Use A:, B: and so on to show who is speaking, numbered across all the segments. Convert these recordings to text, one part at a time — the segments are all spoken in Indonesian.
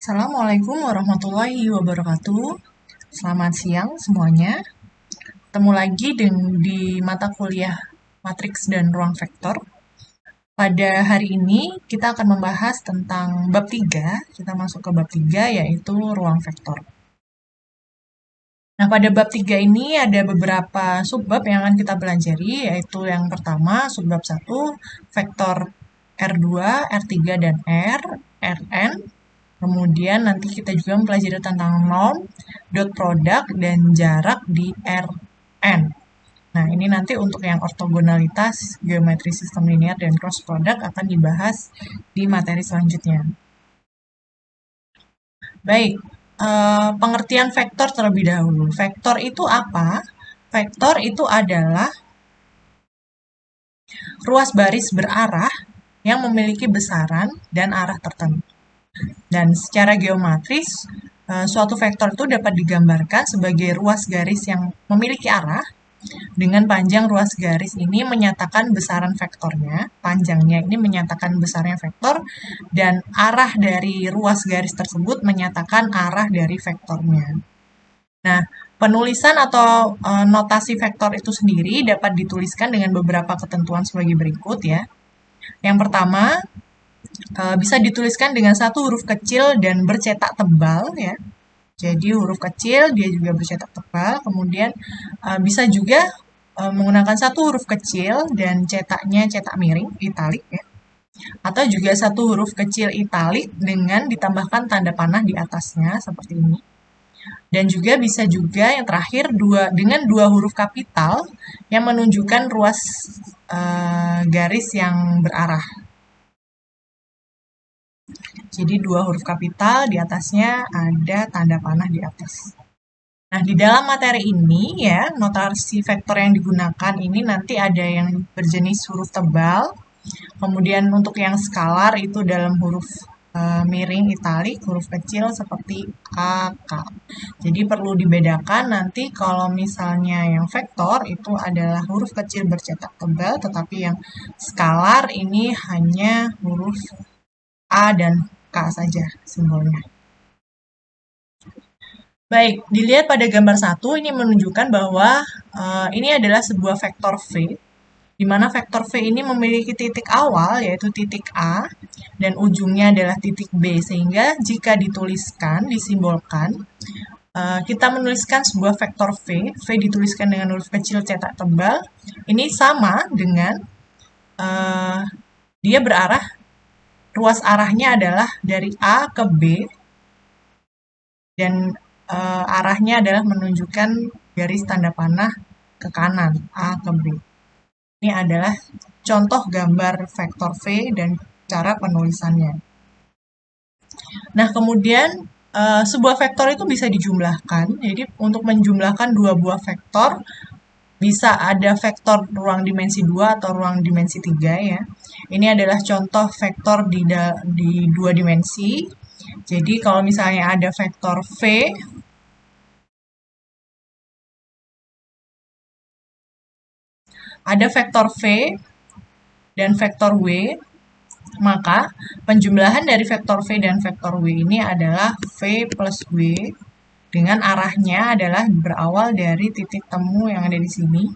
A: Assalamualaikum warahmatullahi wabarakatuh. Selamat siang semuanya. Ketemu lagi di mata kuliah matriks dan ruang vektor. Pada hari ini kita akan membahas tentang bab 3. Kita masuk ke bab 3 yaitu ruang vektor. Nah, pada bab 3 ini ada beberapa subbab yang akan kita pelajari, yaitu yang pertama subbab 1, vektor R2, R3, dan Rn. Kemudian nanti kita juga mempelajari tentang norm, dot product, dan jarak di Rn. Nah, ini nanti untuk yang ortogonalitas, geometri sistem linear, dan cross product akan dibahas di materi selanjutnya. Baik, pengertian vektor terlebih dahulu. Vektor itu apa? Vektor itu adalah ruas baris berarah yang memiliki besaran dan arah tertentu. Dan secara geometris, suatu vektor itu dapat digambarkan sebagai ruas garis yang memiliki arah, dengan panjang ruas garis ini menyatakan besaran vektornya, panjangnya ini menyatakan besarnya vektor, dan arah dari ruas garis tersebut menyatakan arah dari vektornya. Nah, penulisan atau notasi vektor itu sendiri dapat dituliskan dengan beberapa ketentuan sebagai berikut ya. Yang pertama, bisa dituliskan dengan satu huruf kecil dan bercetak tebal ya. Jadi huruf kecil dia juga bercetak tebal. Kemudian bisa juga menggunakan satu huruf kecil dan cetaknya cetak miring, italik ya. Atau juga satu huruf kecil italik dengan ditambahkan tanda panah di atasnya seperti ini. Dan juga bisa juga yang terakhir dengan dua huruf kapital yang menunjukkan ruas garis yang berarah. Jadi dua huruf kapital, di atasnya ada tanda panah di atas. Nah, di dalam materi ini ya, notasi vektor yang digunakan ini nanti ada yang berjenis huruf tebal, kemudian untuk yang skalar itu dalam huruf miring italik, huruf kecil seperti A, K. Jadi perlu dibedakan nanti kalau misalnya yang vektor itu adalah huruf kecil bercetak tebal, tetapi yang skalar ini hanya huruf A dan K saja simbolnya. Baik, dilihat pada gambar 1 ini menunjukkan bahwa ini adalah sebuah vektor V, di mana vektor V ini memiliki titik awal yaitu titik A dan ujungnya adalah titik B, sehingga jika dituliskan, disimbolkan, kita menuliskan sebuah vektor V, V dituliskan dengan huruf kecil cetak tebal, ini sama dengan dia berarah, ruas arahnya adalah dari A ke B, dan arahnya adalah menunjukkan garis tanda panah ke kanan, A ke B. Ini adalah contoh gambar vektor V dan cara penulisannya. Nah, kemudian sebuah vektor itu bisa dijumlahkan. Jadi, untuk menjumlahkan dua buah vektor, bisa ada vektor ruang dimensi 2 atau ruang dimensi 3 ya. Ini adalah contoh vektor di dua dimensi. Jadi, kalau misalnya ada vektor V, ada vektor V dan vektor W, maka penjumlahan dari vektor V dan vektor W ini adalah V plus W dengan arahnya adalah berawal dari titik temu yang ada di sini.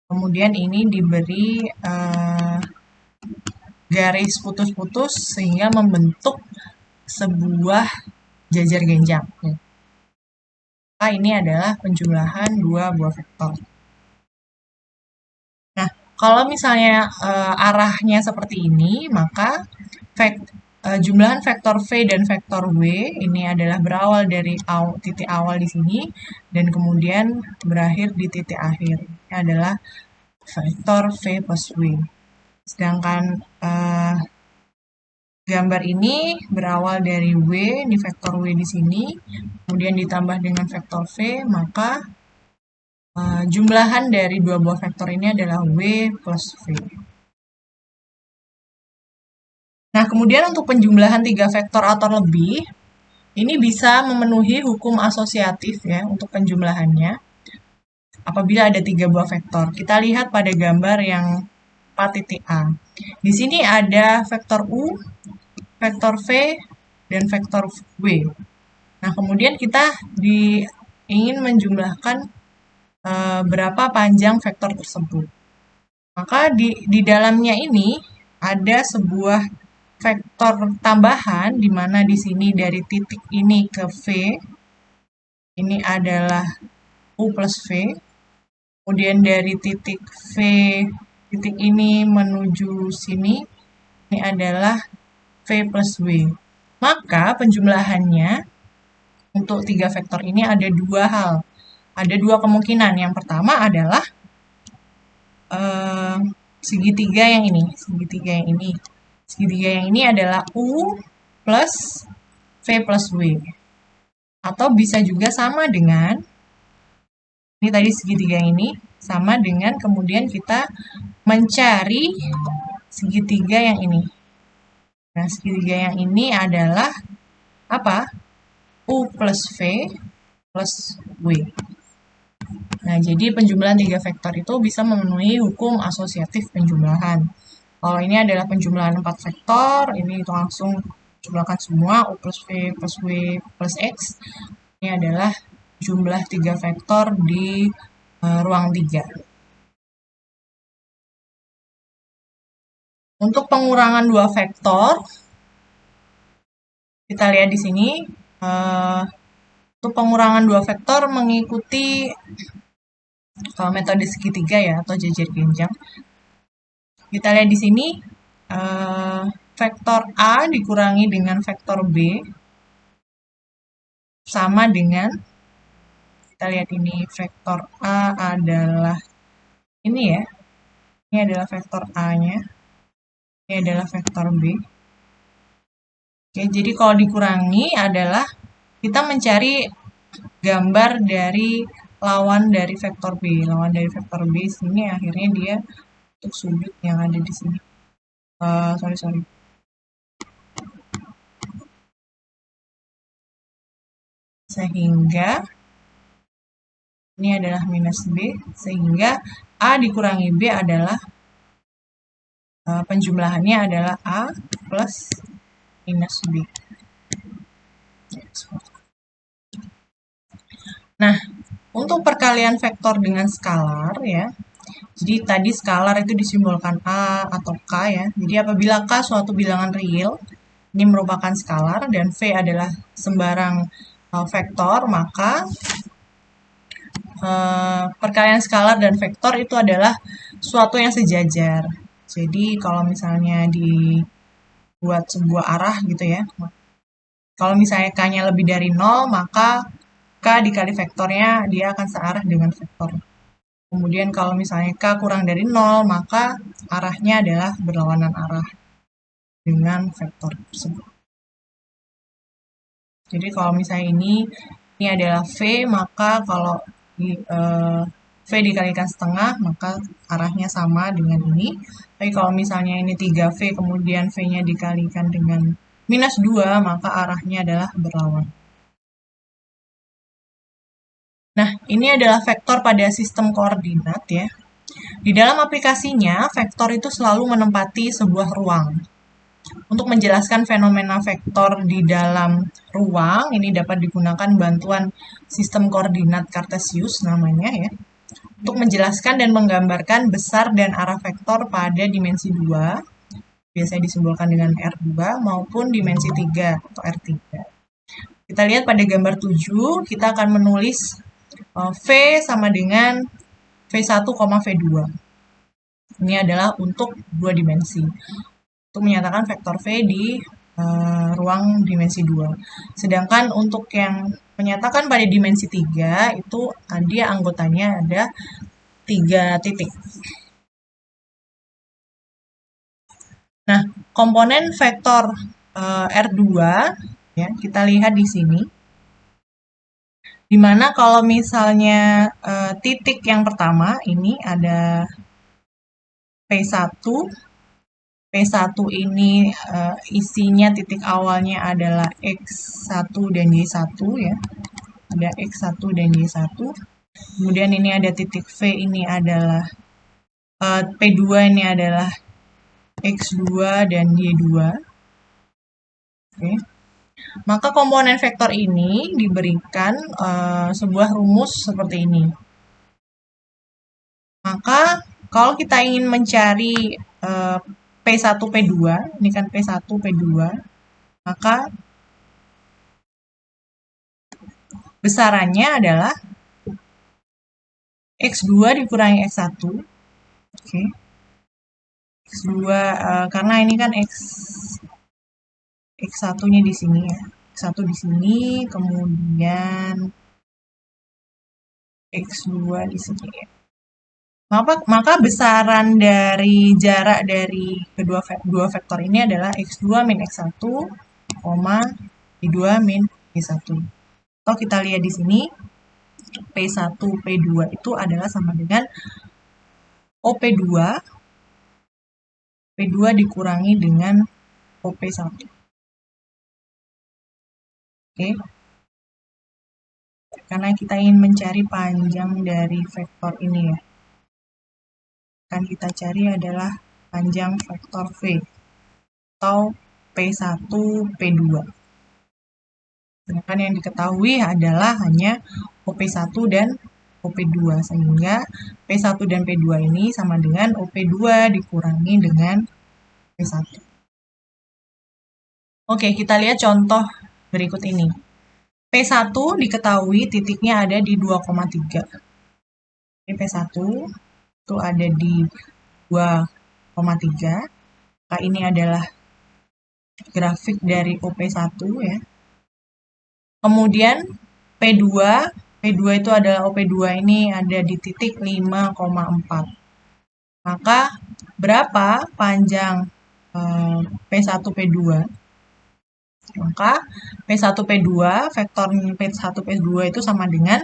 A: Kemudian ini diberi garis putus-putus sehingga membentuk sebuah jajar genjang. Maka ini adalah penjumlahan dua buah vektor. Kalau misalnya arahnya seperti ini, maka jumlahan vektor V dan vektor W ini adalah berawal dari titik awal di sini dan kemudian berakhir di titik akhir. Ini adalah vektor V plus W. Sedangkan gambar ini berawal dari W, ini vektor W di sini, kemudian ditambah dengan vektor V, maka jumlahan dari dua buah vektor ini adalah W plus V. Nah, kemudian untuk penjumlahan tiga vektor atau lebih, ini bisa memenuhi hukum asosiatif ya untuk penjumlahannya. Apabila ada tiga buah vektor. Kita lihat pada gambar yang 4 titik A. Di sini ada vektor U, vektor V, dan vektor W. Nah, kemudian kita ingin menjumlahkan berapa panjang vektor tersebut. Maka di dalamnya ini ada sebuah vektor tambahan, di mana di sini dari titik ini ke V, ini adalah U plus V. Kemudian dari titik V, titik ini menuju sini, ini adalah V plus W. Maka penjumlahannya untuk tiga vektor ini ada dua hal. Ada dua kemungkinan. Yang pertama adalah segitiga yang ini. Segitiga yang ini. Segitiga yang ini adalah U plus V plus W. Atau bisa juga sama dengan, ini tadi segitiga yang ini, sama dengan kemudian kita mencari segitiga yang ini. Nah, segitiga yang ini adalah apa? U plus V plus W. Nah, jadi penjumlahan tiga vektor itu bisa memenuhi hukum asosiatif penjumlahan. Kalau ini adalah penjumlahan 4 vektor, ini itu langsung jumlahkan semua, U plus V plus W plus X. Ini adalah jumlah 3 vektor di ruang 3. Untuk pengurangan 2 vektor, kita lihat di sini, untuk pengurangan 2 vektor mengikuti metode segitiga ya, atau jejer genjang. Kita lihat di sini, vektor A dikurangi dengan vektor B sama dengan, kita lihat ini vektor A adalah ini ya, ini adalah vektor A-nya, ini adalah vektor B. Oke, jadi kalau dikurangi adalah kita mencari gambar dari lawan dari vektor B. Lawan dari vektor B sini akhirnya dia untuk sudut yang ada di sini. Sorry. Sehingga ini adalah minus B, sehingga A dikurangi B adalah penjumlahannya adalah A plus minus B. Nah, untuk perkalian vektor dengan skalar ya, jadi tadi skalar itu disimbolkan A atau K ya. Jadi apabila K suatu bilangan real, ini merupakan skalar, dan V adalah sembarang vektor, maka perkalian skalar dan vektor itu adalah suatu yang sejajar. Jadi kalau misalnya dibuat sebuah arah gitu ya, kalau misalnya K-nya lebih dari 0, maka K dikali vektornya dia akan searah dengan vektor. Kemudian kalau misalnya K kurang dari 0, maka arahnya adalah berlawanan arah dengan vektor tersebut. Jadi kalau misalnya ini adalah V, maka kalau V dikalikan setengah, maka arahnya sama dengan ini. Tapi kalau misalnya ini 3V, kemudian V-nya dikalikan dengan minus 2, maka arahnya adalah berlawan. Nah, ini adalah vektor pada sistem koordinat ya. Di dalam aplikasinya, vektor itu selalu menempati sebuah ruang. Untuk menjelaskan fenomena vektor di dalam ruang, ini dapat digunakan bantuan sistem koordinat Cartesius namanya ya. Untuk menjelaskan dan menggambarkan besar dan arah vektor pada dimensi 2, biasanya disimbolkan dengan R2, maupun dimensi 3 atau R3. Kita lihat pada gambar 7, kita akan menulis V sama dengan V1, V2. Ini adalah untuk 2 dimensi. Untuk menyatakan vektor V di ruang dimensi 2. Sedangkan untuk yang menyatakan pada dimensi 3, itu dia anggotanya ada 3 titik. Nah, komponen vektor R2, ya, kita lihat di sini. Dimana kalau misalnya titik yang pertama, ini ada P1, P1 ini isinya titik awalnya adalah X1 dan Y1 ya. Ada X1 dan Y1. Kemudian ini ada titik V, ini adalah P2 ini adalah X2 dan Y2. Oke. Maka komponen vektor ini diberikan sebuah rumus seperti ini. Maka kalau kita ingin mencari P1, P2, ini kan P1, P2, maka besarannya adalah X2 dikurangi X1. Oke. X2 karena ini kan X1-nya di sini ya. X1 di sini, kemudian X2 di sini ya. Maka besaran dari jarak dari dua vektor ini adalah X2 min X1, Y2 min Y1. Kalau kita lihat di sini, P1, P2 itu adalah sama dengan OP2, P2 dikurangi dengan OP1. Oke. Karena kita ingin mencari panjang dari vektor ini ya. Akan kita cari adalah panjang vektor V atau P1, P2. Sedangkan yang diketahui adalah hanya OP1 dan OP2, sehingga P1 dan P2 ini sama dengan OP2 dikurangi dengan P1. Oke, kita lihat contoh berikut ini. P1 diketahui titiknya ada di 2,3. P1 itu ada di 2,3. Maka ini adalah grafik dari OP1 ya. Kemudian P2 itu adalah OP2 ini ada di titik 5,4. Maka berapa panjang P1 P2? Maka P1 P2, vektor P1 P2 itu sama dengan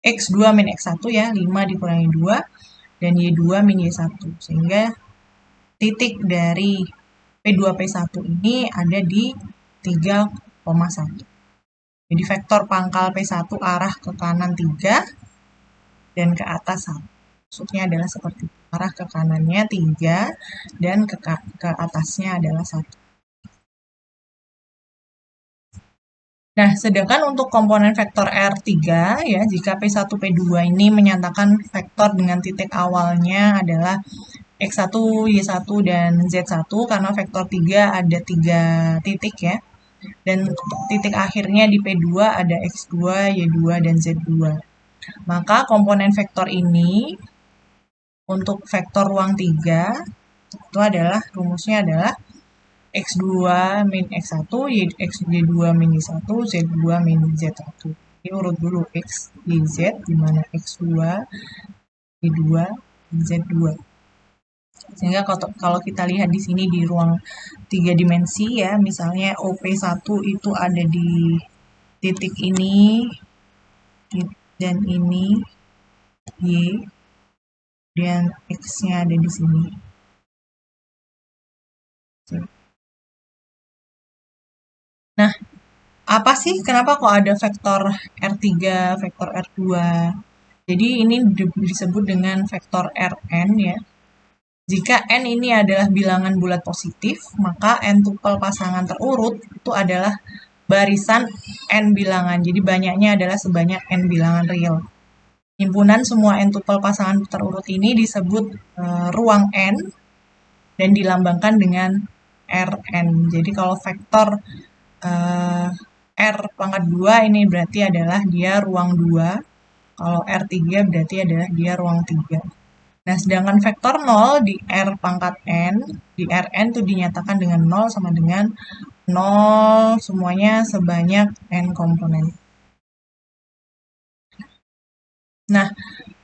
A: X2 min X1 ya, 5 dikurangi 2, dan Y2 min Y1. Sehingga titik dari P2 P1 ini ada di 3,1. Jadi vektor pangkal P1 arah ke kanan 3 dan ke atas 1. Maksudnya adalah seperti itu. Arah ke kanannya 3 dan ke atasnya adalah 1. Nah, sedangkan untuk komponen vektor R3 ya, jika P1 P2 ini menyatakan vektor dengan titik awalnya adalah X1, Y1, dan Z1 karena vektor 3 ada 3 titik ya. Dan titik akhirnya di P2 ada X2, Y2, dan Z2. Maka komponen vektor ini untuk vektor ruang 3 itu adalah rumusnya adalah X2 min X1, Y2 min Y1, Z2 min Z1. Jadi urut dulu X, Y, Z, di mana X2, Y2, Z2. Sehingga kalau kita lihat di sini di ruang 3 dimensi ya, misalnya OP1 itu ada di titik ini, dan ini, Y, dan X-nya ada di sini. Nah, apa sih kenapa kok ada vektor R3, vektor R2? Jadi ini disebut dengan vektor Rn ya. Jika n ini adalah bilangan bulat positif, maka n tupel pasangan terurut itu adalah barisan n bilangan. Jadi banyaknya adalah sebanyak n bilangan real. Himpunan semua n tupel pasangan terurut ini disebut ruang n dan dilambangkan dengan Rn. Jadi kalau vektor R pangkat 2 ini berarti adalah dia ruang 2. Kalau R3 berarti adalah dia ruang 3. Nah, sedangkan vektor 0 di R pangkat N, di Rn itu dinyatakan dengan 0 sama dengan 0 semuanya sebanyak N komponen. Nah,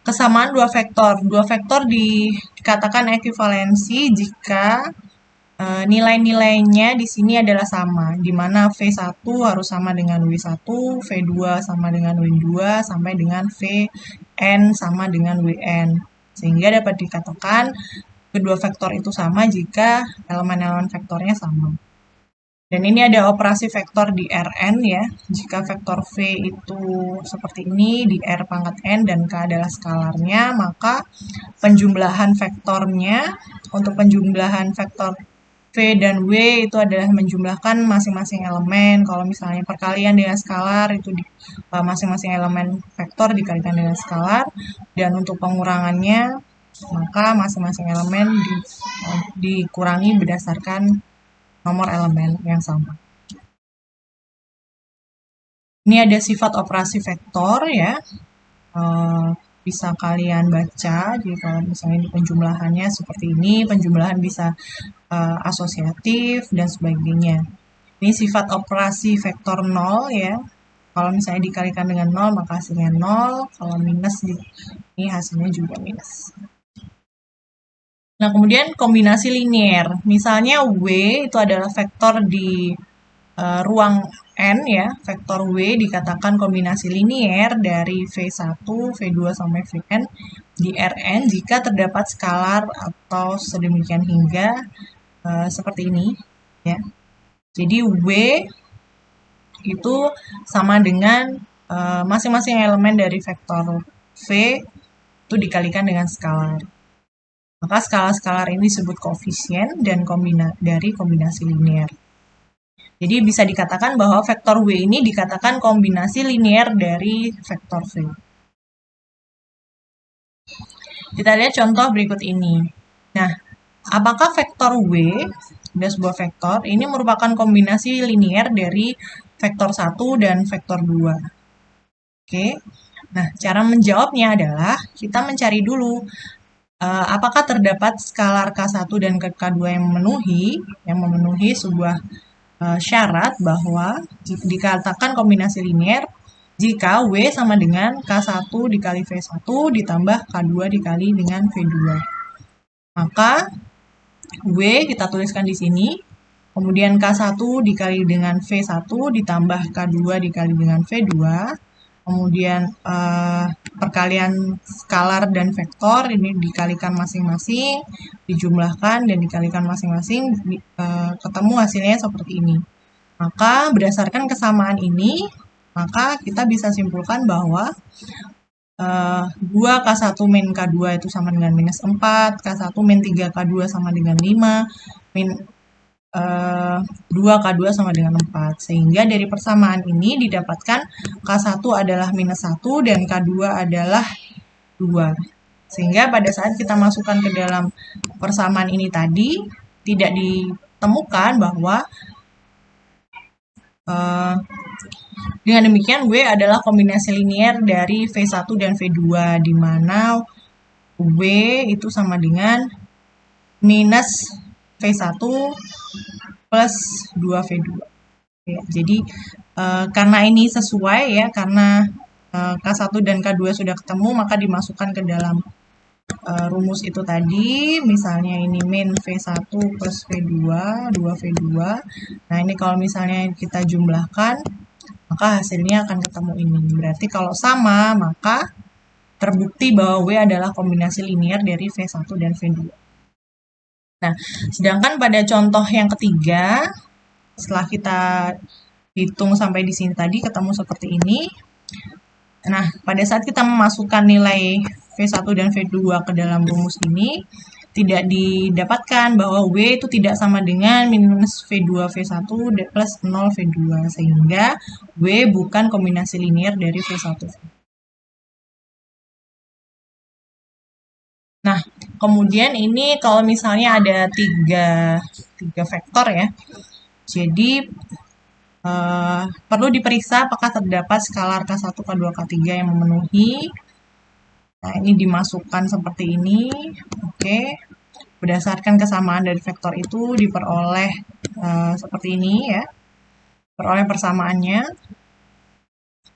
A: kesamaan dua vektor. Dua vektor dikatakan ekuivalensi jika nilai-nilainya di sini adalah sama, di mana V1 harus sama dengan W1, V2 sama dengan W2, sampai dengan Vn sama dengan Wn. Sehingga dapat dikatakan kedua vektor itu sama jika elemen-elemen vektornya sama. Dan ini ada operasi vektor di Rn ya. Jika vektor V itu seperti ini, di R pangkat N dan K adalah skalarnya, maka penjumlahan vektornya, untuk penjumlahan vektor V dan W itu adalah menjumlahkan masing-masing elemen. Kalau misalnya perkalian dengan skalar itu masing-masing elemen vektor dikalikan dengan skalar. Dan untuk pengurangannya, maka masing-masing elemen dikurangi berdasarkan nomor elemen yang sama. Ini ada sifat operasi vektor ya. Bisa kalian baca. Jadi kalau misalnya penjumlahannya seperti ini, penjumlahan bisa asosiatif dan sebagainya. Ini sifat operasi vektor 0 ya. Kalau misalnya dikalikan dengan 0 maka hasilnya 0. Kalau minus ini hasilnya juga minus. Nah, kemudian kombinasi linier. Misalnya W itu adalah vektor di ruang N ya. Vektor W dikatakan kombinasi linier dari V1, V2 sampai Vn di Rn jika terdapat skalar atau sedemikian hingga seperti ini ya. Jadi W itu sama dengan masing-masing elemen dari vektor V itu dikalikan dengan skalar. Maka skala-skalar ini disebut koefisien dan dari kombinasi linier. Jadi bisa dikatakan bahwa vektor W ini dikatakan kombinasi linier dari vektor V. Kita lihat contoh berikut ini. Nah, apakah vektor W, ada sebuah vektor, ini merupakan kombinasi linier dari vektor 1 dan vektor 2? Oke. Nah, cara menjawabnya adalah kita mencari dulu apakah terdapat skalar K1 dan K2 yang memenuhi sebuah syarat bahwa dikatakan kombinasi linier jika W sama dengan K1 dikali V1 ditambah K2 dikali dengan V2. Maka W kita tuliskan di sini, kemudian K1 dikali dengan V1 ditambah K2 dikali dengan V2, kemudian perkalian skalar dan vektor ini dikalikan masing-masing, dijumlahkan dan dikalikan masing-masing, ketemu hasilnya seperti ini. Maka berdasarkan kesamaan ini, maka kita bisa simpulkan bahwa 2K1 min K2 itu sama dengan minus 4, K1 min 3K2 sama dengan 5, min 2K2 sama dengan 4. Sehingga dari persamaan ini didapatkan K1 adalah minus 1 dan K2 adalah 2. Sehingga pada saat kita masukkan ke dalam persamaan ini tadi, tidak ditemukan bahwa dengan demikian W adalah kombinasi linier dari V1 dan V2, di mana W itu sama dengan minus V1 plus 2V2. Ya, jadi karena ini sesuai ya, karena K1 dan K2 sudah ketemu, maka dimasukkan ke dalam rumus itu tadi. Misalnya ini min V1 plus V2, 2V2. Nah, ini kalau misalnya kita jumlahkan, maka hasilnya akan ketemu ini. Berarti kalau sama, maka terbukti bahwa W adalah kombinasi linier dari V1 dan V2. Nah, sedangkan pada contoh yang ketiga, setelah kita hitung sampai di sini tadi, ketemu seperti ini. Nah, pada saat kita memasukkan nilai V1 dan V2 ke dalam rumus ini, tidak didapatkan bahwa W itu tidak sama dengan minus V2 V1 plus 0 V2. Sehingga W bukan kombinasi linier dari V1. Nah, kemudian ini kalau misalnya ada tiga vektor ya. Jadi perlu diperiksa apakah terdapat skalar K1, K2, K3 yang memenuhi. Nah, ini dimasukkan seperti ini. Oke. Berdasarkan kesamaan dari vektor itu diperoleh seperti ini ya. Peroleh persamaannya.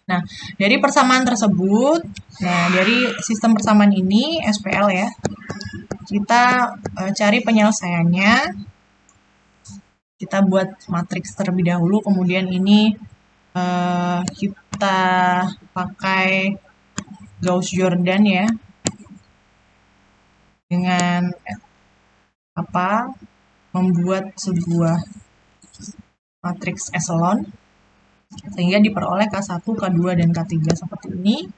A: Nah, dari persamaan tersebut, dari sistem persamaan ini, SPL ya, kita cari penyelesaiannya. Kita buat matriks terlebih dahulu, kemudian ini kita pakai Gauss-Jordan ya, dengan membuat sebuah matriks eselon, sehingga diperoleh K1, K2, dan K3 seperti ini.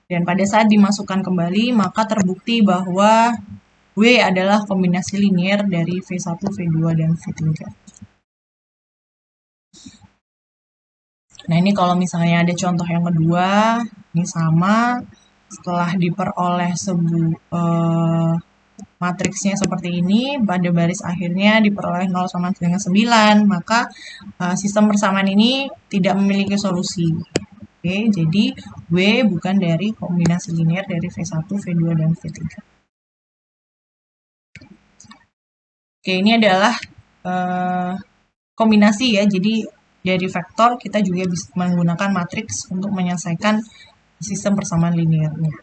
A: Dan pada saat dimasukkan kembali, maka terbukti bahwa W adalah kombinasi linier dari V1, V2, dan V3. Nah, ini kalau misalnya ada contoh yang kedua, ini sama, setelah diperoleh matriksnya seperti ini, pada baris akhirnya diperoleh 0 sama dengan 9, maka sistem persamaan ini tidak memiliki solusi. Oke, jadi W bukan dari kombinasi linear dari V1, V2, dan V3. Oke, ini adalah kombinasi ya, jadi dari vektor kita juga bisa menggunakan matriks untuk menyelesaikan sistem persamaan linearnya.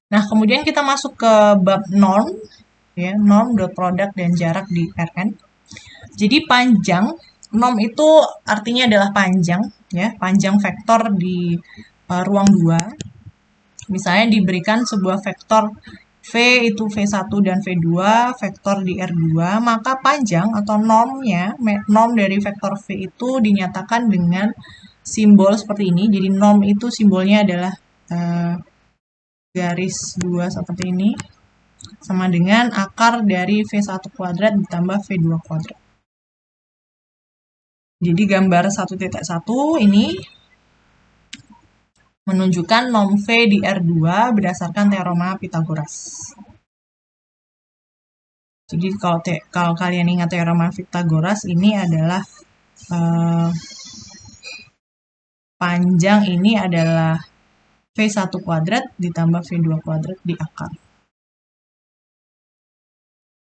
A: Nah, kemudian kita masuk ke bab norm, ya, norm, dot product, dan jarak di Rn. Jadi panjang, norm itu artinya adalah panjang, ya, panjang vektor di ruang 2. Misalnya diberikan sebuah vektor V itu V1 dan V2, vektor di R2, maka panjang atau normnya, norm dari vektor V itu dinyatakan dengan simbol seperti ini. Jadi norm itu simbolnya adalah garis 2 seperti ini, sama dengan akar dari V1 kuadrat ditambah V2 kuadrat. Jadi gambar 1.1 ini menunjukkan norm V di R2 berdasarkan teorema Pythagoras. Jadi kalau kalian ingat teorema Pythagoras, ini adalah panjang ini adalah V1 kuadrat ditambah V2 kuadrat di akar.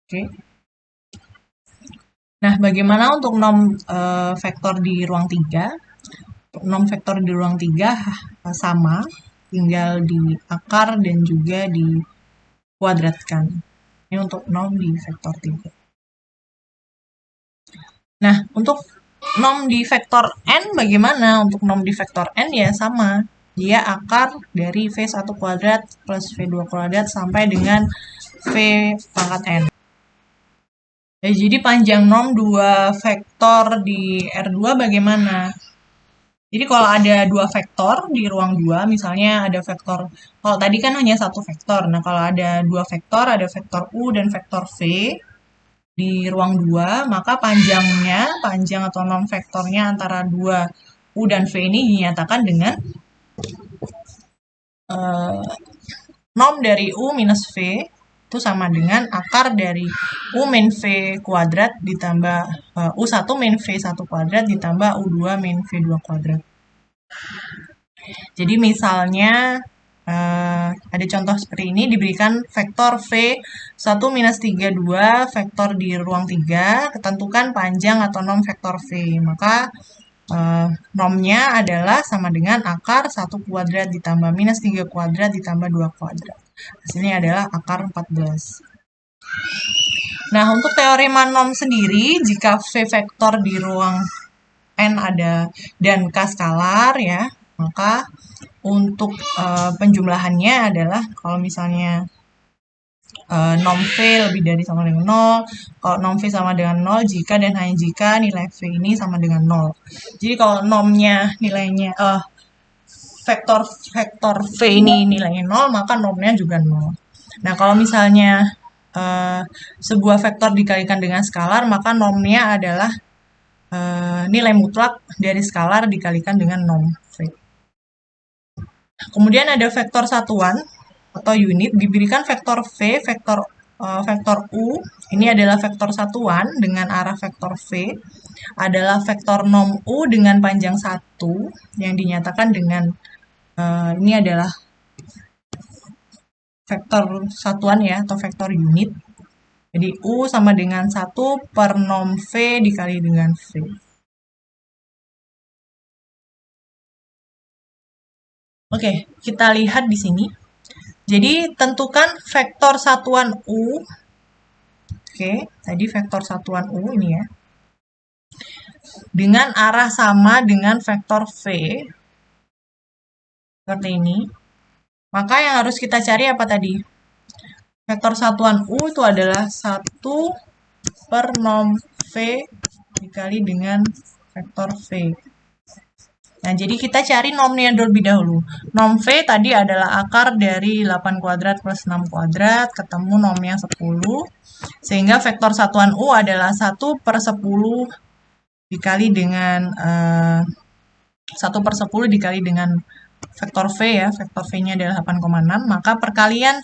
A: Oke. Nah, bagaimana untuk norm vektor di ruang 3? Norm vektor di ruang 3 sama, tinggal di akar dan juga dikuadratkan. Ini untuk norm di vektor 3. Nah, untuk norm di vektor n bagaimana? Untuk norm di vektor n ya sama. Dia akar dari V1 kuadrat plus V2 kuadrat sampai dengan V pangkat n. Ya, jadi panjang norm 2 vektor di R2 bagaimana? Jadi kalau ada 2 vektor di ruang 2, misalnya ada vektor, kalau tadi kan hanya 1 vektor. Nah, kalau ada 2 vektor, ada vektor U dan vektor V di ruang 2, maka panjang atau norm vektornya antara 2 U dan V ini dinyatakan dengan norm dari U minus V itu sama dengan akar dari U min V kuadrat ditambah U1 min V1 kuadrat ditambah U2 min V2 kuadrat. Jadi misalnya ada contoh seperti ini, diberikan vektor V1 minus 32, vektor di ruang 3, ketentukan panjang atau norm vektor V. Maka normnya adalah sama dengan akar 1 kuadrat ditambah minus 3 kuadrat ditambah 2 kuadrat. Hasilnya adalah akar 14. Nah, untuk teorema norm sendiri, jika V vektor di ruang N ada dan K skalar ya, maka untuk penjumlahannya adalah kalau misalnya norm V lebih dari sama dengan 0, kalau norm V sama dengan 0 jika dan hanya jika nilai V ini sama dengan 0. Jadi kalau normnya nilainya vektor V ini nilainya 0, maka normnya juga 0. Nah, kalau misalnya sebuah vektor dikalikan dengan skalar, maka normnya adalah nilai mutlak dari skalar dikalikan dengan norm V. Kemudian ada vektor satuan atau unit, diberikan vektor V, vektor U, ini adalah vektor satuan dengan arah vektor V, adalah vektor norm U dengan panjang 1, yang dinyatakan dengan, ini adalah vektor satuan ya, atau vektor unit. Jadi U sama dengan 1 per norm V dikali dengan V. Oke, kita lihat di sini. Jadi tentukan vektor satuan U. Oke, tadi vektor satuan U ini ya. Dengan arah sama dengan vektor V. Seperti ini. Maka yang harus kita cari apa tadi? Vektor satuan U itu adalah 1 per norm V dikali dengan vektor V. Nah, jadi kita cari nomnya terlebih dahulu. Nom V tadi adalah akar dari 8 kuadrat plus 6 kuadrat, ketemu nomnya 10. Sehingga vektor satuan U adalah 1 per 10 dikali dengan 1 per 10 dikali dengan vektor V ya. Vektor V-nya adalah 8,6. Maka perkalian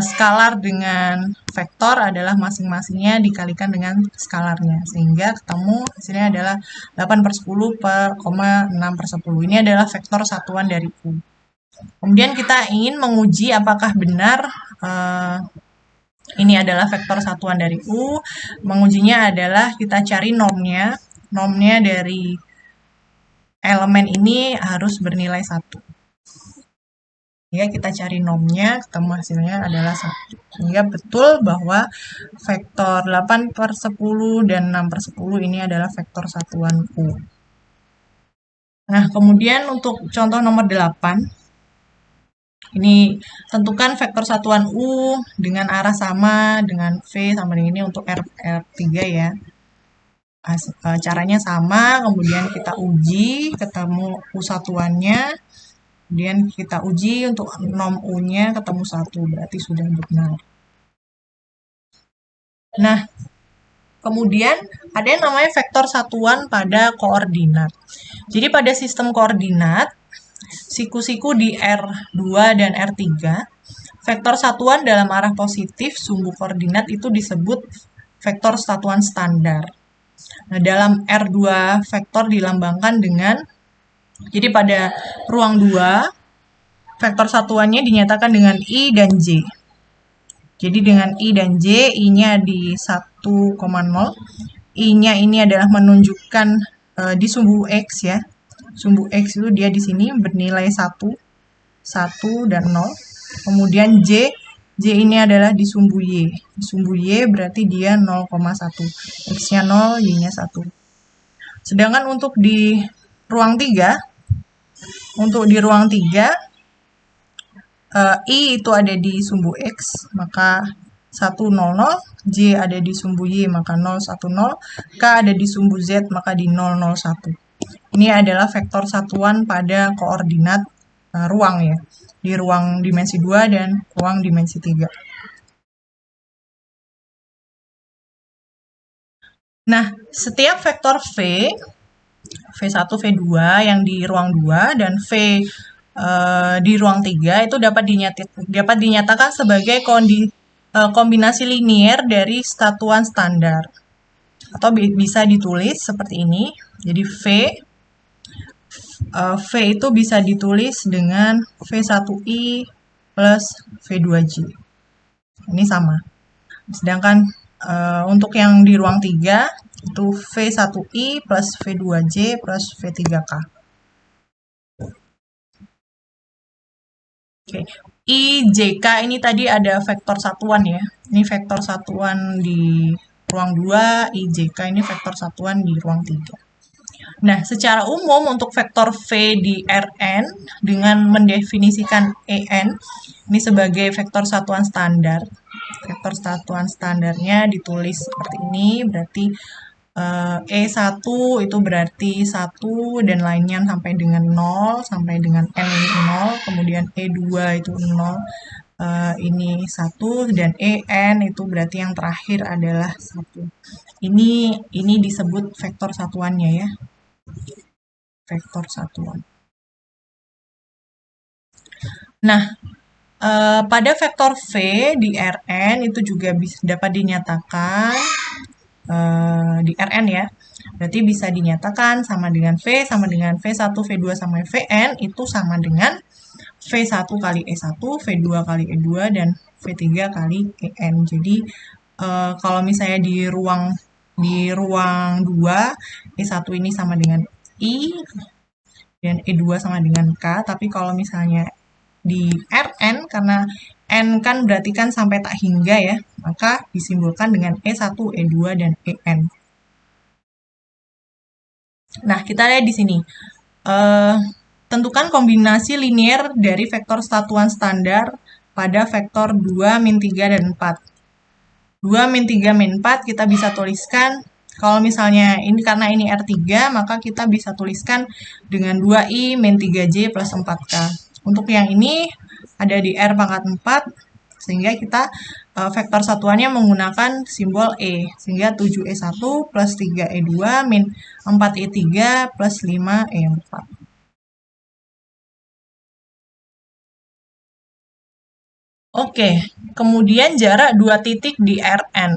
A: skalar dengan vektor adalah masing-masingnya dikalikan dengan skalarnya. Sehingga ketemu hasilnya adalah 8 per 10 per 6 per 10. Ini adalah vektor satuan dari U. Kemudian kita ingin menguji apakah benar ini adalah vektor satuan dari U. Mengujinya adalah kita cari nomnya. Nomnya dari elemen ini harus bernilai 1. Ya, kita cari nomnya, ketemu hasilnya adalah 1. Sehingga betul bahwa vektor 8 per 10 dan 6 per 10 ini adalah vektor satuan U. Nah, kemudian untuk contoh nomor 8, ini tentukan vektor satuan U dengan arah sama dengan V sama dengan ini untuk R3 ya. Caranya sama, kemudian kita uji, ketemu U satuannya, kemudian kita uji untuk nom U-nya ketemu 1, berarti sudah benar. Nah, kemudian ada yang namanya vektor satuan pada koordinat. Jadi pada sistem koordinat, siku-siku di R2 dan R3, vektor satuan dalam arah positif sumbu koordinat itu disebut vektor satuan standar. Nah, dalam R2 vektor dilambangkan dengan, jadi pada ruang 2, vektor satuannya dinyatakan dengan I dan J. Jadi dengan I dan J, I-nya di 1,0, I-nya ini adalah menunjukkan di sumbu X ya. Sumbu X itu dia di sini bernilai 1 dan 0. Kemudian J ini adalah di sumbu Y. Di sumbu Y berarti dia 0,1. X-nya 0, Y-nya 1. Sedangkan untuk di ruang 3, I itu ada di sumbu X, maka 1,0,0, J ada di sumbu Y, maka 0,1,0, K ada di sumbu Z, maka di 0,0,1. Ini adalah vektor satuan pada koordinat ruang ya, di ruang dimensi 2 dan ruang dimensi 3. Nah, setiap vektor V1, V2 yang di ruang 2 dan V di ruang 3 itu dapat dinyatakan sebagai kombinasi linier dari satuan standar. Atau bisa ditulis seperti ini. Jadi V itu bisa ditulis dengan V1I plus V2J. Ini sama. Sedangkan untuk yang di ruang 3 itu V1I plus V2J plus V3K. Oke. IJK ini tadi ada vektor satuan ya. Ini vektor satuan di ruang 2, IJK ini vektor satuan di ruang 3. Nah, secara umum untuk vektor V di Rn dengan mendefinisikan En ini sebagai vektor satuan standar. Vektor satuan standarnya ditulis seperti ini, berarti E1 itu berarti 1 dan lainnya sampai dengan 0, sampai dengan N ini 0, kemudian E2 itu 0, ini 1, dan En itu berarti yang terakhir adalah 1. Ini disebut vektor satuannya ya. Vektor satuan. Nah, pada vektor V di Rn itu juga dapat dinyatakan di Rn ya. Berarti bisa dinyatakan sama dengan V, sama dengan V1, V2 sama Vn itu sama dengan V1 kali E1, V2 kali E2, dan V3 kali En. Jadi kalau misalnya di ruang 2, E1 ini sama dengan I, dan E2 sama dengan K, tapi kalau misalnya di Rn, karena N kan berarti kan sampai tak hingga ya, maka disimbolkan dengan E1, E2, dan En. Nah, kita lihat di sini. Tentukan kombinasi linier dari vektor satuan standar pada vektor 2, min 3, dan 4. 2, min 3, min 4 kita bisa tuliskan Kalau misalnya ini karena ini R3, maka kita bisa tuliskan dengan 2I min 3J plus 4K. Untuk yang ini ada di R pangkat 4, sehingga kita vektor satuannya menggunakan simbol E. Sehingga 7E1 plus 3E2 min 4E3 plus 5E4. Oke, kemudian jarak 2 titik di Rn.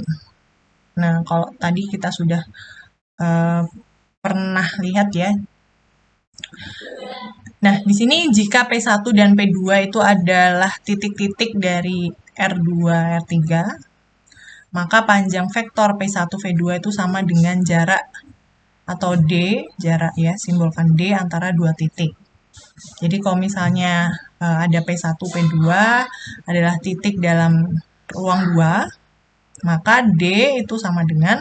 A: Nah, kalau tadi kita sudah uh, pernah lihat ya. Nah, di sini jika P1 dan P2 itu adalah titik-titik dari R2, R3, maka panjang vektor P1, P2 itu sama dengan jarak atau D, jarak ya, simbolkan D antara dua titik. Jadi kalau misalnya ada P1, P2 adalah titik dalam ruang 2, maka D itu sama dengan,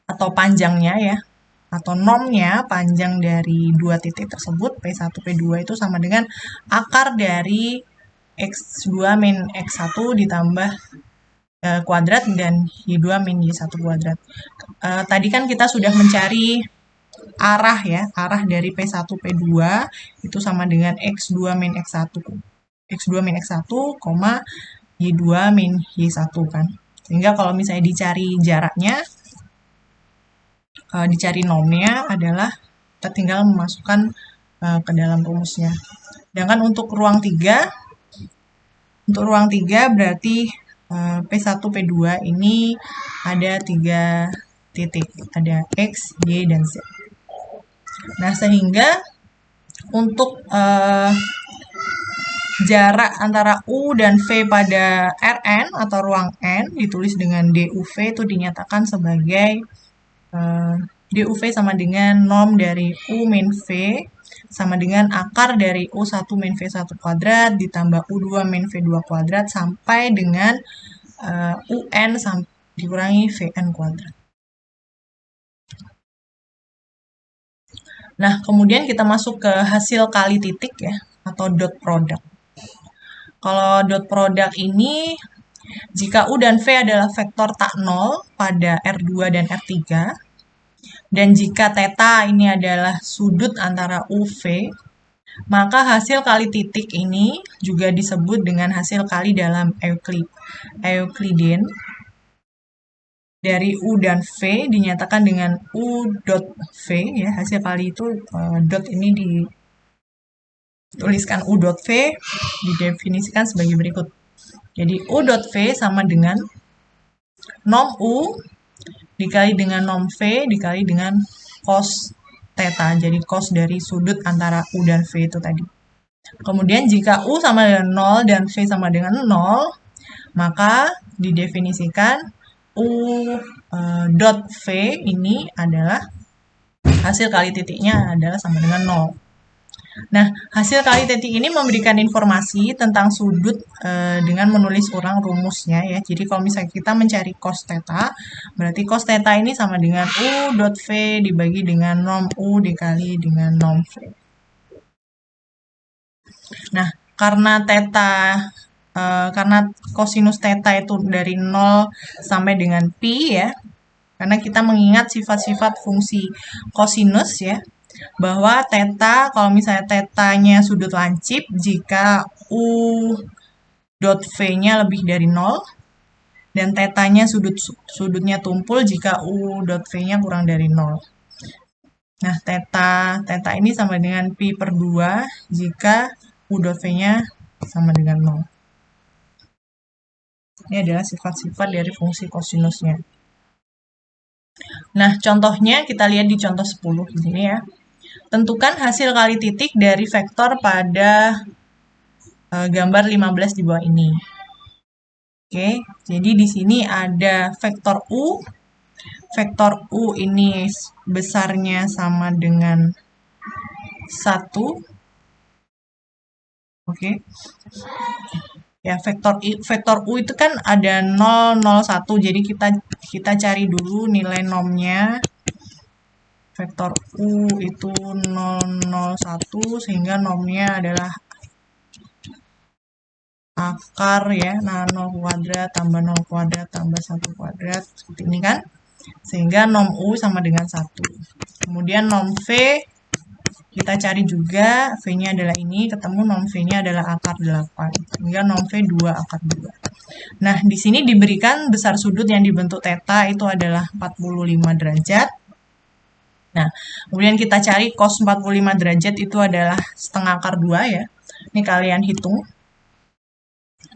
A: atau panjangnya ya, atau normnya panjang dari dua titik tersebut, P1, P2 itu sama dengan akar dari X2 min X1 ditambah kuadrat dan Y2 min Y1 kuadrat. Tadi kan kita sudah mencari arah ya, arah dari P1, P2 itu sama dengan X2 min X1. X2 min X1, Y2 min Y1 kan. Sehingga kalau misalnya dicari jaraknya, dicari nomnya adalah kita tinggal memasukkan ke dalam rumusnya. Sedangkan untuk ruang 3, berarti P1, P2 ini ada 3 titik. Ada X, Y, dan Z. Nah, sehingga untuk jarak antara U dan V pada Rn atau ruang N ditulis dengan DUV itu dinyatakan sebagai DUV sama dengan norm dari U min V sama dengan akar dari U1 min V1 kuadrat ditambah U2 min V2 kuadrat sampai dengan UN dikurangi Vn kuadrat. Nah, kemudian kita masuk ke hasil kali titik ya, atau dot product. Kalau dot product ini, jika U dan V adalah vektor tak nol pada R2 dan R3, dan jika theta ini adalah sudut antara UV, maka hasil kali titik ini juga disebut dengan hasil kali dalam Euclidean. Dari U dan V dinyatakan dengan U dot V ya, hasil kali itu dot ini dituliskan U dot V didefinisikan sebagai berikut. Jadi U dot V sama dengan norm U dikali dengan norm V dikali dengan cos theta. Jadi cos dari sudut antara U dan V itu tadi. Kemudian jika U sama dengan 0 dan V sama dengan 0, maka didefinisikan U dot V ini adalah hasil kali titiknya adalah sama dengan 0. Nah, hasil kali titik ini memberikan informasi tentang sudut dengan menulis ulang rumusnya ya. Jadi kalau misalnya kita mencari cos theta, berarti cos theta ini sama dengan U dot V dibagi dengan norm U dikali dengan norm V. Nah, karena kosinus theta itu dari 0 sampai dengan pi ya, karena kita mengingat sifat-sifat fungsi kosinus ya, bahwa theta, kalau misalnya tetanya sudut lancip, jika U dot V-nya lebih dari 0, dan tetanya sudutnya tumpul jika U dot V-nya kurang dari 0. Nah, theta ini sama dengan pi per 2 jika U dot V-nya sama dengan 0. Ini adalah sifat-sifat dari fungsi kosinusnya. Nah, contohnya kita lihat di contoh 10 di sini ya. Tentukan hasil kali titik dari vektor pada gambar 15 di bawah ini. Oke, jadi di sini ada vektor U. Vektor U ini besarnya sama dengan 1. Oke. Ya, vektor U itu kan ada 0, 0, 1. Jadi kita cari dulu nilai normnya. Vektor U itu 0, 0, 1 sehingga normnya adalah akar ya, nah 0 kuadrat tambah 0 kuadrat tambah 1 kuadrat seperti ini kan. Sehingga norm U sama dengan 1. Kemudian norm V kita cari juga, V-nya adalah ini, ketemu norm V-nya adalah akar 8. Sehingga norm V 2 akar 2. Nah, di sini diberikan besar sudut yang dibentuk theta itu adalah 45 derajat. Nah, kemudian kita cari cos 45 derajat itu adalah setengah akar 2 ya. Ini kalian hitung.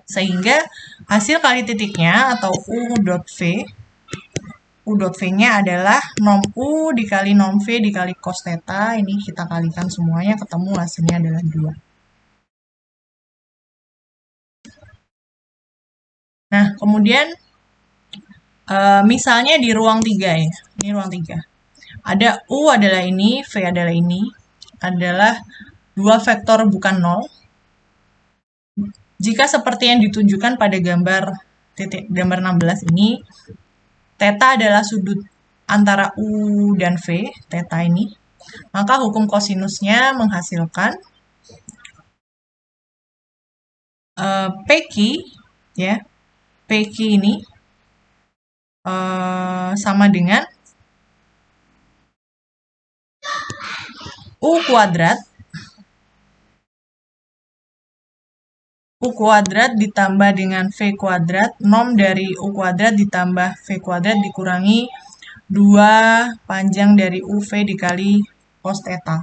A: Sehingga hasil kali titiknya atau U dot V, U dot V-nya adalah norm U dikali norm V dikali cos theta. Ini kita kalikan semuanya, ketemu hasilnya adalah 2. Nah, kemudian misalnya di ruang 3 ya. Ini ruang 3. Ada U adalah ini, V adalah ini. Adalah dua vektor bukan 0. Jika seperti yang ditunjukkan pada gambar 16 ini, theta adalah sudut antara U dan V, theta ini, maka hukum kosinusnya menghasilkan PQ, ya, PQ ini sama dengan U kuadrat ditambah dengan V kuadrat, norm dari U kuadrat ditambah V kuadrat dikurangi 2 panjang dari UV dikali cos theta.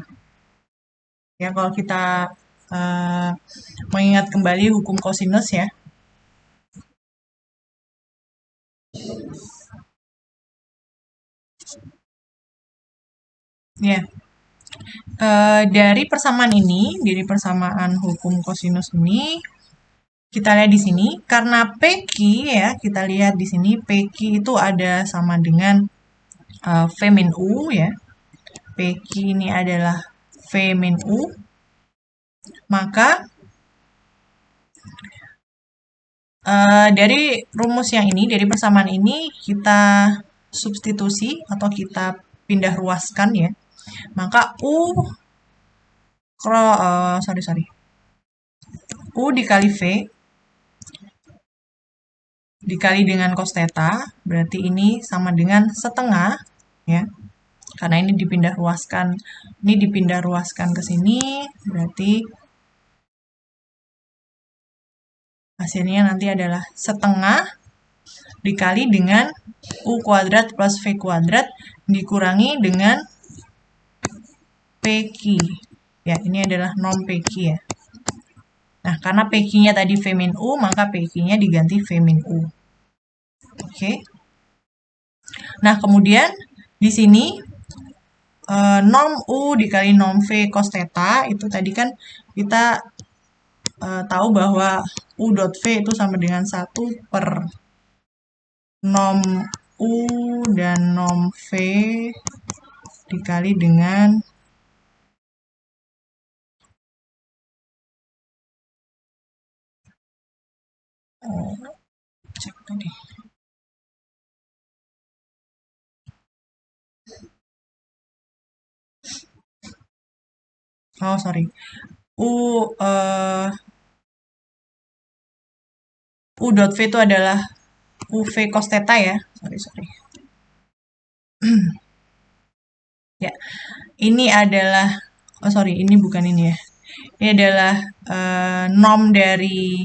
A: Ya, kalau kita mengingat kembali hukum kosinus ya. Ya. Dari persamaan ini, dari persamaan hukum kosinus ini, kita lihat di sini, karena PQ ya, kita lihat di sini, PQ itu ada sama dengan V min U ya. PQ ini adalah V min U, maka dari rumus yang ini, dari persamaan ini, kita substitusi atau kita pindah ruaskan ya. Maka U dikali V dikali dengan cos theta, berarti ini sama dengan setengah ya. Karena ini dipindah ruaskan ke sini, berarti hasilnya nanti adalah setengah dikali dengan U kuadrat plus V kuadrat dikurangi dengan PQ. Ya, ini adalah norm PQ ya. Nah, karena PQ-nya tadi V min U, maka PQ-nya diganti V min U. Oke. Nah, kemudian di sini norm U dikali norm V cos theta, itu tadi kan kita tahu bahwa U dot V itu sama dengan 1 per norm U dan norm V dikali dengan cek tadi. Oh, sorry. U dot V itu adalah UV cos theta ya. Sorry. Ya, ini adalah, ini bukan ini ya. Ini adalah norm dari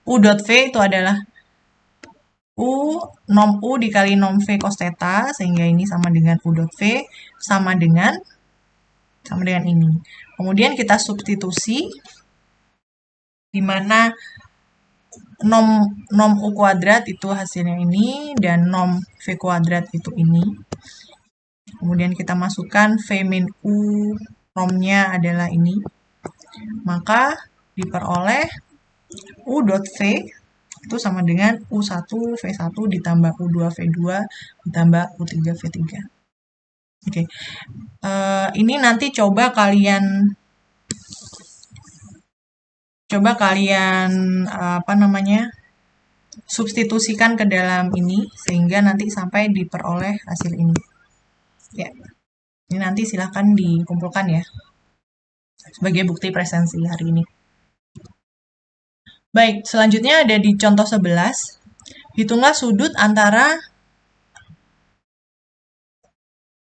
A: U dot V itu adalah norm U dikali norm V cos theta, sehingga ini sama dengan U dot V, sama dengan ini. Kemudian kita substitusi, di mana norm U kuadrat itu hasilnya ini, dan norm V kuadrat itu ini. Kemudian kita masukkan V min U, normnya adalah ini. Maka diperoleh U dot V itu sama dengan U1 V1 ditambah U2 V2 ditambah U3 V3. Oke. Ini nanti coba kalian substitusikan ke dalam ini sehingga nanti sampai diperoleh hasil ini. Ya. Ini nanti silahkan dikumpulkan ya sebagai bukti presensi hari ini. Baik, selanjutnya ada di contoh 11. Hitunglah sudut antara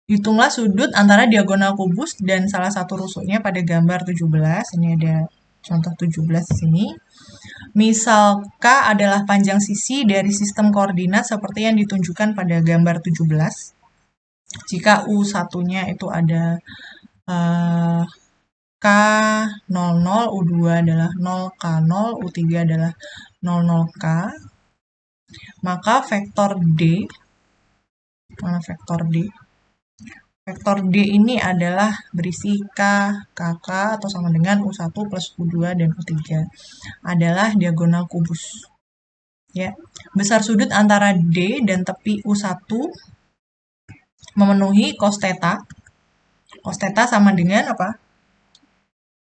A: Hitunglah sudut antara diagonal kubus dan salah satu rusuknya pada gambar 17. Ini ada contoh 17 di sini. Misal K adalah panjang sisi dari sistem koordinat seperti yang ditunjukkan pada gambar 17. Jika U1-nya itu ada K00, U2 adalah 0K0, U3 adalah 00K, maka vektor D, mana vektor D? Vektor D ini adalah berisi K, KK atau sama dengan U1 plus U2 dan U3 adalah diagonal kubus. Ya, besar sudut antara D dan tepi U1 memenuhi cos theta. Cos theta sama dengan apa?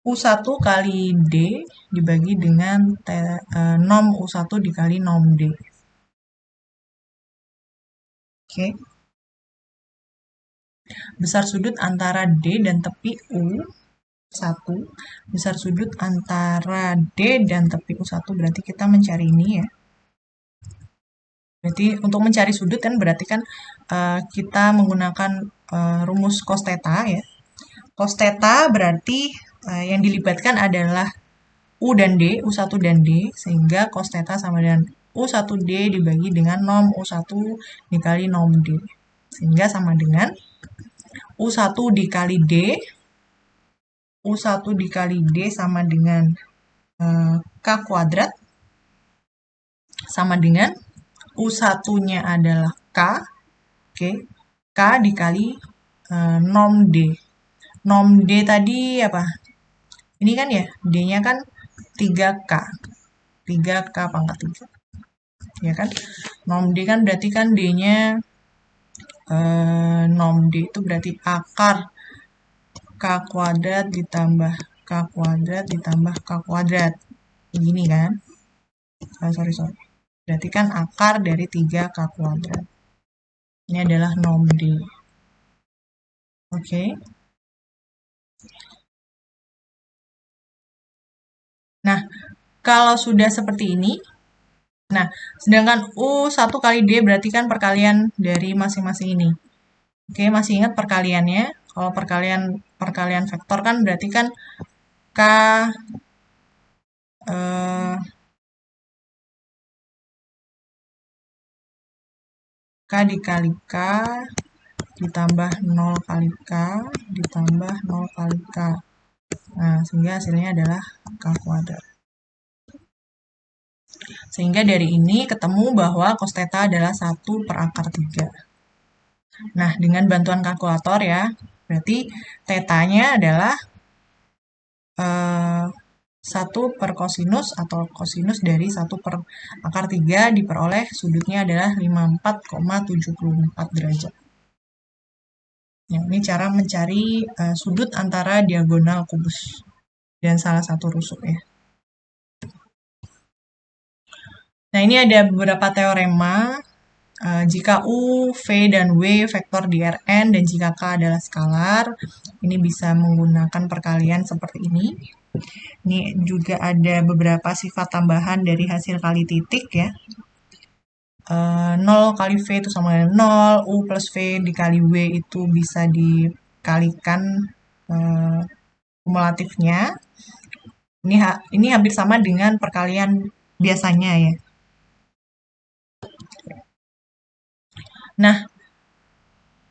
A: U1 kali D dibagi dengan nom U1 dikali nom D. Oke. Besar sudut antara D dan tepi U1. Besar sudut antara D dan tepi U1 berarti kita mencari ini ya. Berarti untuk mencari sudut kan berarti kan kita menggunakan rumus cos theta ya. Cos theta berarti yang dilibatkan adalah U dan D, U1 dan D, sehingga cos theta sama dengan U1D dibagi dengan nom U1 dikali nom D. Sehingga sama dengan U1 dikali D, U1 dikali D sama dengan K kuadrat, sama dengan U1-nya adalah K, oke, K dikali nom D. Nom D tadi apa? Ini kan ya, D-nya kan 3K. 3K pangkat 3. Ya kan? Nom D kan berarti kan D-nya nom D itu berarti akar K kuadrat ditambah K kuadrat ditambah K kuadrat. Begini kan? Sorry. Berarti kan akar dari 3K kuadrat. Ini adalah nom D. Oke. Nah, kalau sudah seperti ini, nah, sedangkan U1 kali D berarti kan perkalian dari masing-masing ini. Oke, masih ingat perkaliannya? Kalau perkalian vektor kan berarti kan K K dikali K ditambah 0 kali K ditambah 0 kali K. Nah, sehingga hasilnya adalah K kuadrat. Sehingga dari ini ketemu bahwa cos theta adalah 1 per akar 3. Nah, dengan bantuan kalkulator ya, berarti theta-nya adalah 1 per kosinus atau kosinus dari 1 per akar 3 diperoleh sudutnya adalah 54,74 derajat. Ya, ini cara mencari sudut antara diagonal kubus dan salah satu rusuk ya. Nah, ini ada beberapa teorema. Jika U, V, dan W vektor di Rn dan jika K adalah skalar, ini bisa menggunakan perkalian seperti ini. Ini juga ada beberapa sifat tambahan dari hasil kali titik ya. 0 kali V itu sama dengan 0, U plus V dikali W itu bisa dikalikan kumulatifnya. Ini hampir sama dengan perkalian biasanya ya. Nah,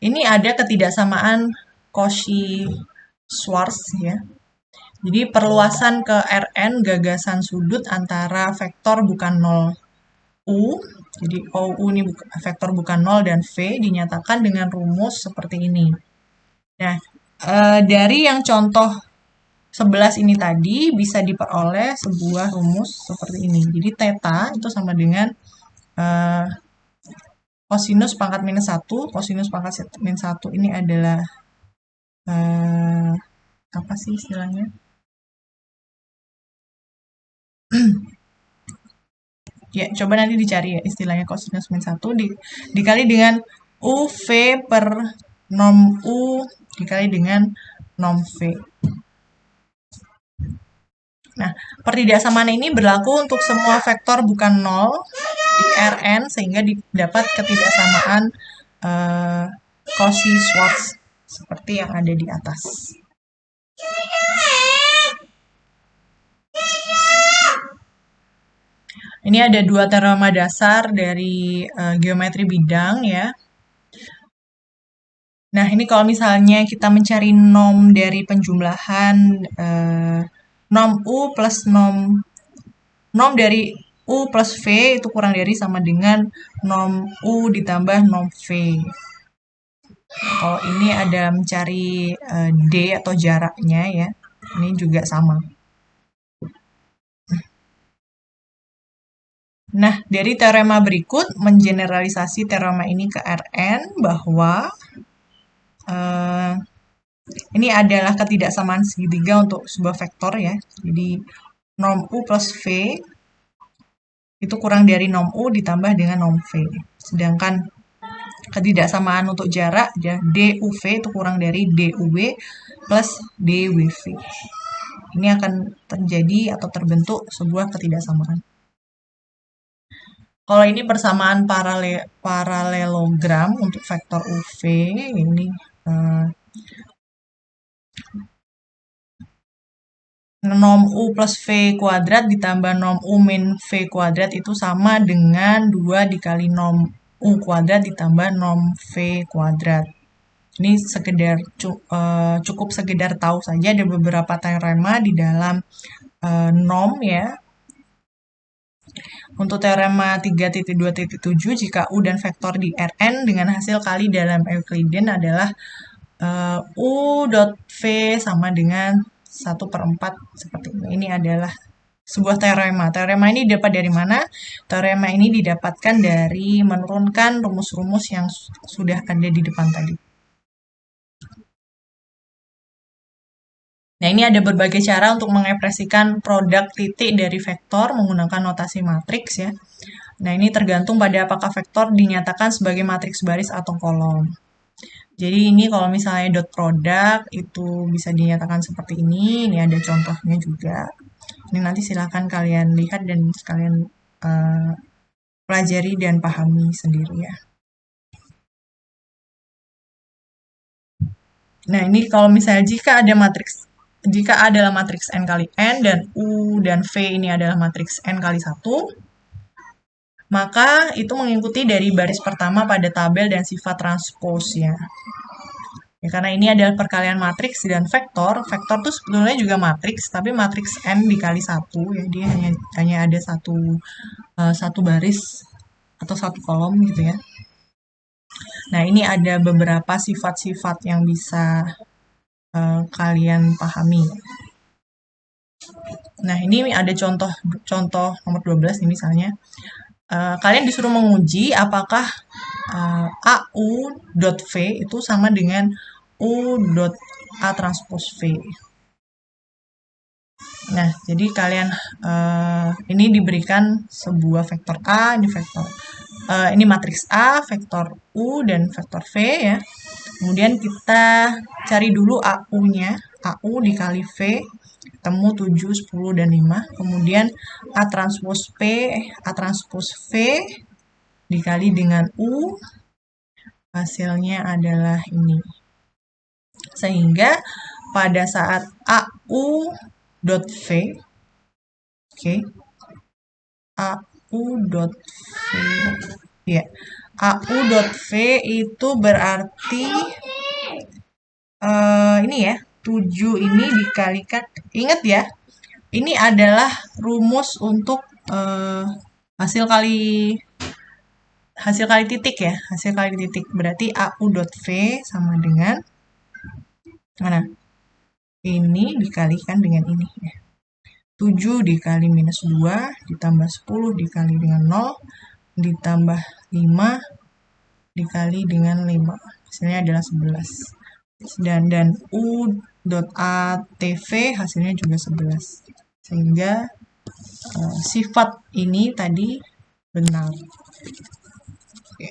A: ini ada ketidaksamaan Cauchy-Schwarz ya. Jadi perluasan ke Rn gagasan sudut antara vektor bukan 0 U, jadi OU ini vektor bukan 0 dan V dinyatakan dengan rumus seperti ini. Nah, dari yang contoh 11 ini tadi bisa diperoleh sebuah rumus seperti ini. Jadi theta itu sama dengan kosinus pangkat minus 1. Kosinus pangkat minus 1 ini adalah apa sih istilahnya? Ya, coba nanti dicari ya istilahnya kosinus min 1 dikali dengan UV per nom U dikali dengan nom V. Nah, pertidaksamaan ini berlaku untuk semua vektor bukan 0 di Rn sehingga didapat ketidaksamaan Cauchy-Schwarz seperti yang ada di atas. Ini ada dua teorema dasar dari geometri bidang ya. Nah, ini kalau misalnya kita mencari norm dari penjumlahan norm U plus norm dari U plus V itu kurang dari sama dengan norm U ditambah norm V. Kalau ini ada mencari D atau jaraknya ya, ini juga sama. Nah, dari teorema berikut mengeneralisasi teorema ini ke Rn bahwa ini adalah ketidaksamaan segitiga untuk sebuah vektor ya. Jadi norm U plus V itu kurang dari norm U ditambah dengan norm V. Sedangkan ketidaksamaan untuk jarak ya, DUV itu kurang dari DUV plus DWV. Ini akan terjadi atau terbentuk sebuah ketidaksamaan. Kalau ini persamaan paralelogram untuk vektor UV, ini norm U plus V kuadrat ditambah norm U min V kuadrat itu sama dengan 2 dikali norm U kuadrat ditambah norm V kuadrat. Ini sekedar cukup sekedar tahu saja ada beberapa teorema di dalam norm ya. Untuk teorema 3.2.7 jika U dan vektor di Rn dengan hasil kali dalam Euclidean adalah U dot V sama dengan 1/4 seperti ini. Ini adalah sebuah teorema. Teorema ini dapat dari mana? Teorema ini didapatkan dari menurunkan rumus-rumus yang sudah ada di depan tadi. Nah, ini ada berbagai cara untuk mengekspresikan produk titik dari vektor menggunakan notasi matriks ya. Nah, ini tergantung pada apakah vektor dinyatakan sebagai matriks baris atau kolom. Jadi ini kalau misalnya dot product itu bisa dinyatakan seperti ini. Ini ada contohnya juga. Ini nanti silahkan kalian lihat dan sekalian pelajari dan pahami sendiri ya. Nah, ini kalau misalnya jika adalah matriks n kali n dan U dan V ini adalah matriks n kali 1, maka itu mengikuti dari baris pertama pada tabel dan sifat transposnya. Ya, karena ini adalah perkalian matriks dan vektor. Vektor itu sebetulnya juga matriks, tapi matriks n dikali 1 ya, dia hanya ada satu baris atau satu kolom gitu ya. Nah, ini ada beberapa sifat-sifat yang bisa kalian pahami. Nah, ini ada contoh nomor 12 nih misalnya. Kalian disuruh menguji apakah AU.V itu sama dengan U.A transpose V. Nah, jadi kalian ini diberikan sebuah vektor A, ini matriks A, vektor U, dan vektor V ya. Kemudian kita cari dulu AU-nya, AU dikali V, ketemu 7, 10, dan 5. Kemudian A transpose V dikali dengan U, hasilnya adalah ini. Sehingga pada saat AU.V, oke, AU.V, ya, AU.V itu berarti ini ya, 7 ini dikalikan, ingat ya, ini adalah rumus untuk hasil kali titik ya, hasil kali titik. Berarti AU.V sama dengan mana? Ini dikalikan dengan ini ya. 7 dikali minus 2 ditambah 10 dikali dengan 0 ditambah 5 dikali dengan 5. Hasilnya adalah 11. Dan U.ATV hasilnya juga 11. Sehingga sifat ini tadi benar. Oke.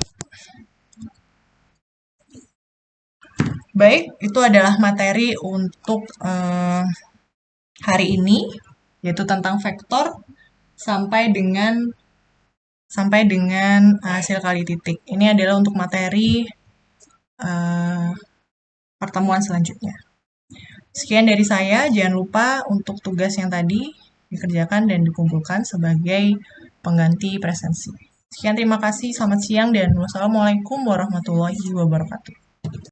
A: Baik, itu adalah materi untuk hari ini, yaitu tentang vektor sampai dengan hasil kali titik. Ini adalah untuk materi pertemuan selanjutnya. Sekian dari saya, jangan lupa untuk tugas yang tadi dikerjakan dan dikumpulkan sebagai pengganti presensi. Sekian, terima kasih, selamat siang, dan wassalamualaikum warahmatullahi wabarakatuh.